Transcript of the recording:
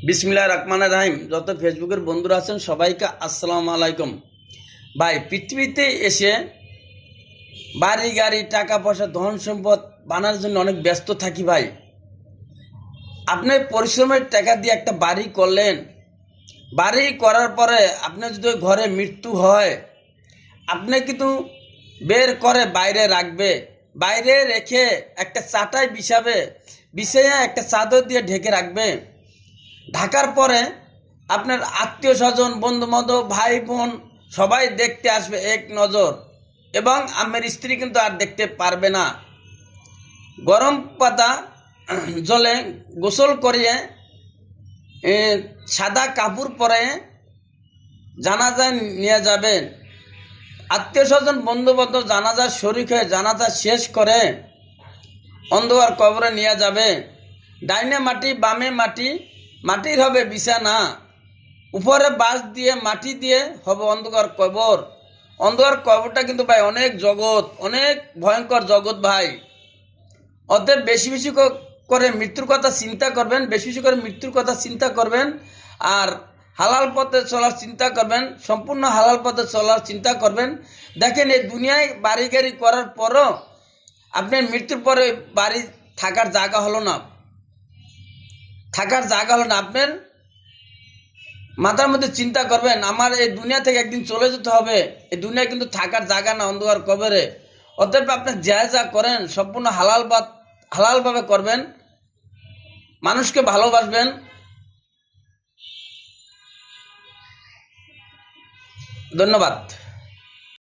বিসমিল্লাহির রহমানির রহিম। যত ফেসবুকের বন্ধুরা আছেন সবাইকে আসসালামু আলাইকুম। ভাই, পৃথিবীতে এসে বাড়ি গাড়ি টাকা পয়সা ধন সম্পদ বানানোর জন্য অনেক ব্যস্ত থাকি ভাই। আপনি পরিশ্রমের টাকা দিয়ে একটা বাড়ি করলেন, বাড়ি করার পরে আপনার যদি ঘরে মৃত্যু হয়, আপনি কিন্তু বের করে বাইরে রাখবে, বাইরে রেখে একটা চাটাই বিছাইয়া একটা চাদর দিয়ে ঢেকে রাখবে। ঢাকার পরে আপনার আত্মীয় স্বজন বন্ধু বান্ধব ভাই বোন সবাই দেখতে আসবে এক নজর, এবং আমার স্ত্রী কিন্তু আর দেখতে পারবে না। গরম পাতা জলে গোসল করিয়ে সাদা কাপড় পরে জানাজায় নিয়ে যাবেন। আত্মীয় স্বজন বন্ধু বান্ধব জানাজার শরীক হয়ে জানাজা শেষ করে অন্ধকার কবরে নিয়ে যাবে। ডাইনে মাটি বামে মাটি, মাটির হবে বিছানা, উপরে বাঁশ দিয়ে মাটি দিয়ে হবে অন্ধকার কবর। অন্ধকার কবরটা কিন্তু ভাই অনেক জগৎ, অনেক ভয়ঙ্কর জগৎ ভাই। অতএব বেশি বেশি করে মৃত্যুর কথা চিন্তা করবেন, বেশি বেশি করে মৃত্যুর কথা চিন্তা করবেন, আর হালাল পথে চলার চিন্তা করবেন, সম্পূর্ণ হালাল পথে চলার চিন্তা করবেন। দেখেন, এই দুনিয়ায় বাড়ি গাড়ি করার পরও আপনার মৃত্যুর পরে বাড়ি থাকার জায়গা হলো না, আপনার মাথার মধ্যে চিন্তা করবেন আমার এই দুনিয়া থেকে একদিন চলে যেতে হবে। এই দুনিয়া কিন্তু থাকার জায়গা না, অন্ধকার কবরে। অতএব আপনি যা করেন সম্পূর্ণ হালালভাবে করবেন, মানুষকে ভালোবাসবেন। ধন্যবাদ।